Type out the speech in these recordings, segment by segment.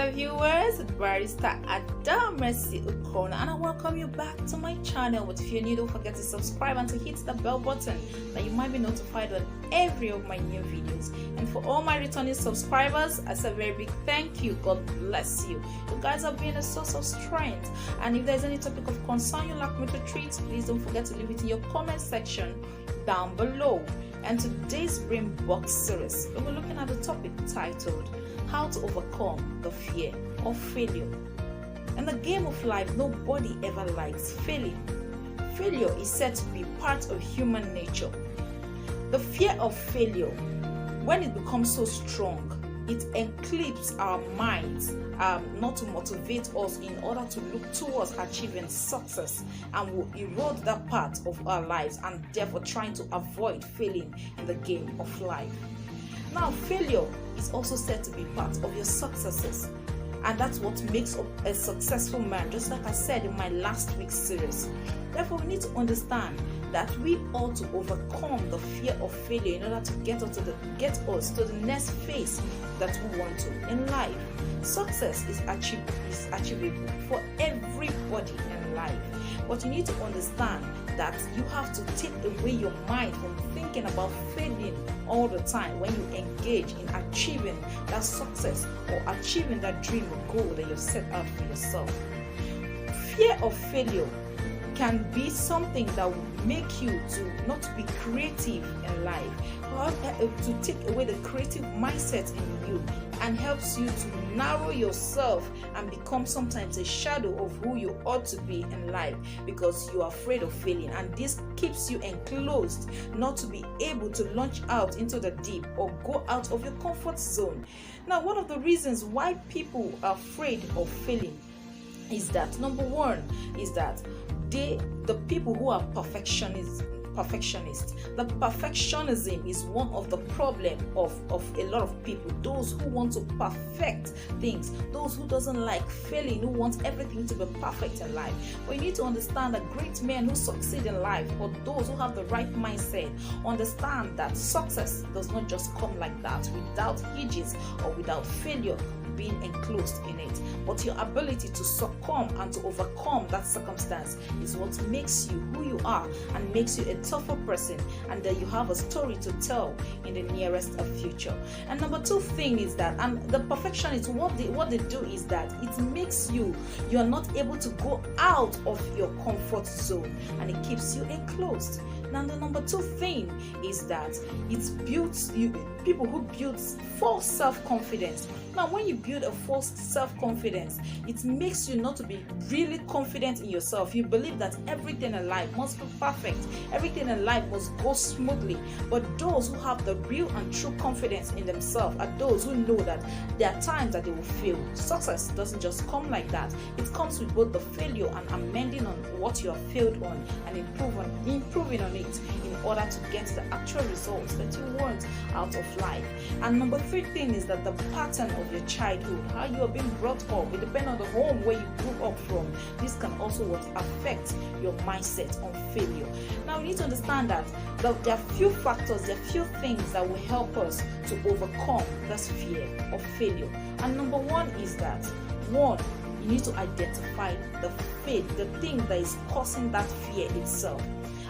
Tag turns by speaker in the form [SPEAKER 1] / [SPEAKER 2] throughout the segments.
[SPEAKER 1] my viewers, Barrister Mercy Ukonu, and I welcome you back to my channel. But if you're new, don't forget to subscribe and to hit the bell button that you might be notified on every of my new videos. And for all my returning subscribers, I say a very big thank you. God bless you. You guys have been a source of strength. And if there's any topic of concern you'd like me to treat, please don't forget to leave it in your comment section down below. And today's Brain Box series, we're looking at the topic titled How to Overcome the Fear of Failure. In the game of life, nobody ever likes failing. Failure is said to be part of human nature. The fear of failure, when it becomes so strong, it eclipses our minds not to motivate us in order to look towards achieving success, and will erode that part of our lives and therefore trying to avoid failing in the game of life. Now, failure is also said to be part of your successes, and that's what makes up a successful man, just like I said in my last week's series. Therefore, we need to understand that we ought to overcome the fear of failure in order to get us to the next phase that we want to in life. Success is achievable for everybody in life, but you need to understand that you have to take away your mind from thinking about failing all the time when you engage in achieving that success or achieving that dream or goal that you've set out for yourself. Fear of failure can be something that will make you to not be creative in life, or to take away the creative mindset in you, and helps you to narrow yourself and become sometimes a shadow of who you ought to be in life, because you are afraid of failing, and this keeps you enclosed, not to be able to launch out into the deep or go out of your comfort zone. Now, one of the reasons why people are afraid of failing is that, number one, is that the people who are perfectionists. The perfectionism is one of the problem of a lot of people. Those who want to perfect things, those who doesn't like failing, who want everything to be perfect in life. But you need to understand that great men who succeed in life, or those who have the right mindset, understand that success does not just come like that, without hitches or without failure being enclosed in it. But your ability to succumb and to overcome that circumstance is what makes you who you are and makes you a tougher person, and that you have a story to tell in the nearest future. And number two thing is that, and the perfectionists, what they do is that it makes you're not able to go out of your comfort zone, and it keeps you enclosed. Now, the number two thing is that it builds people who build false self-confidence. Now, when you build a false self-confidence, it makes you not to be really confident in yourself. You believe that everything in life must be perfect, everything in life must go smoothly. But those who have the real and true confidence in themselves are those who know that there are times that they will fail. Success doesn't just come like that. It comes with both the failure and amending on what you have failed on, and improving on it in order to get the actual results that you want out of life. And number three thing is that the pattern of your childhood, how you are being brought up, it depends on the home where you grew up from. This can also affect your mindset on failure. Now, we need to understand that there are few factors, there are few things that will help us to overcome this fear of failure. And number one is that, one, you need to identify the thing that is causing that fear itself.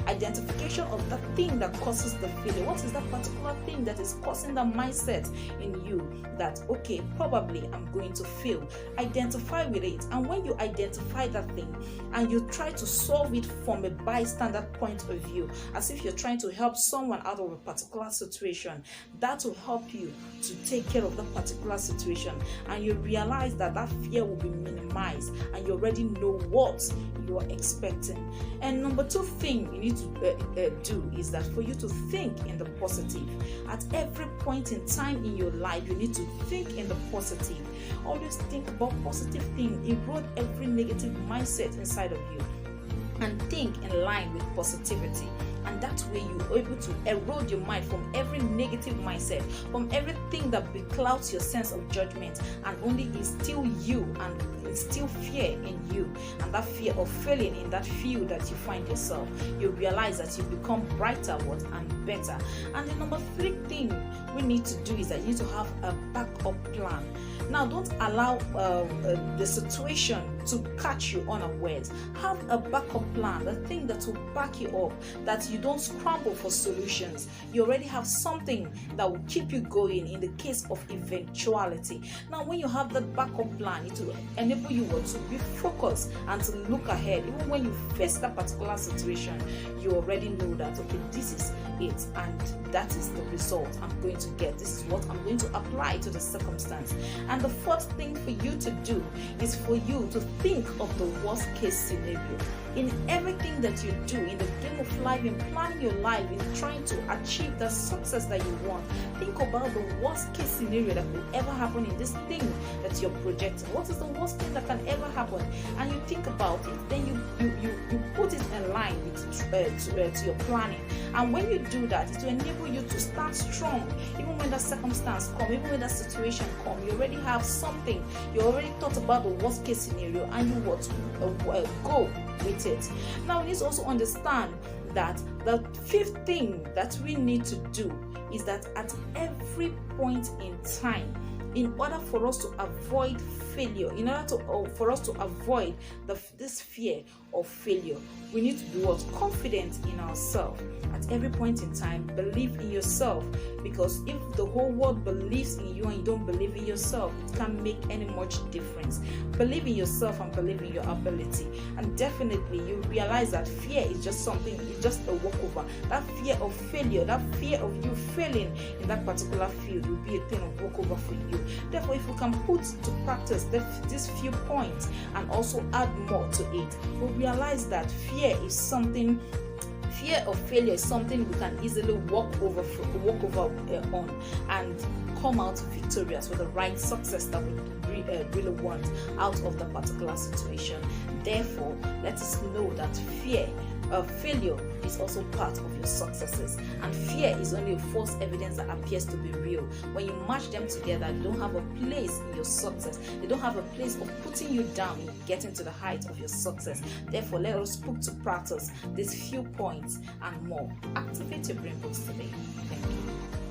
[SPEAKER 1] Identification of that thing that causes the failure. What is that particular thing that is causing the mindset in you that, okay, probably I'm going to fail? Identify with it. And when you identify that thing and you try to solve it from a bystander point of view, as if you're trying to help someone out of a particular situation, that will help you to take care of that particular situation, and you realize that fear will be minimized, and you already know what you are expecting. And number two thing you need to do is that for you to think in the positive. At every point in time in your life, you need to think in the positive. Always think about positive things. Erode every negative mindset inside of you, and think in line with positivity. And that way you're able to erode your mind from every negative mindset, from everything that beclouds your sense of judgment, and only instill you and instill fear in you, and that fear of failing in that field that you find yourself. You realize that you become brighter and better. And the number three thing we need to do is that you need to have a backup plan. Now, don't allow the situation to catch you unawares. Have a backup plan, the thing that will back you up, that you don't scramble for solutions. You already have something that will keep you going in the case of eventuality. Now, when you have that backup plan, it will enable you to be focused and to look ahead. Even when you face that particular situation, you already know that, okay, this is it, and that is the result I'm going to get. This is what I'm going to apply to the circumstance. And the fourth thing for you to do is for you to think of the worst case scenario. In everything that you do in the game of life, in planning your life, in trying to achieve the success that you want, think about the worst case scenario that could ever happen in this thing that you're projecting. What is the worst thing that can ever happen? And you think about it, then you put it in line with to your planning. And when you do that, it will enable you to start strong. Even when that circumstance comes, even when that situation comes, you already have something. You already thought about the worst case scenario, and you want to go with it. Now, we need to also understand that the fifth thing that we need to do is that at every point in time, in order for us to avoid failure, in order for us to avoid this fear of failure, we need to be confident in ourselves. At every point in time, believe in yourself, because if the whole world believes in you and you don't believe in yourself, it can't make any much difference. Believe in yourself and believe in your ability, and definitely you realize that fear is just something, it's just a walkover. That fear of failure, that fear of you failing in that particular field will be a thing of walkover for you. Therefore, if you can put to practice these few points and also add more to it, we'll realize that fear of failure is something we can easily walk over on and come out victorious with the right success that we really want out of the particular situation. Therefore, let us know that fear of failure is also part of your successes, and fear is only a false evidence that appears to be real. When you match them together, they don't have a place in your success. They don't have a place of putting you down in getting to the height of your success. Therefore, let us put to practice these few points and more. Activate your brain books today. Thank you.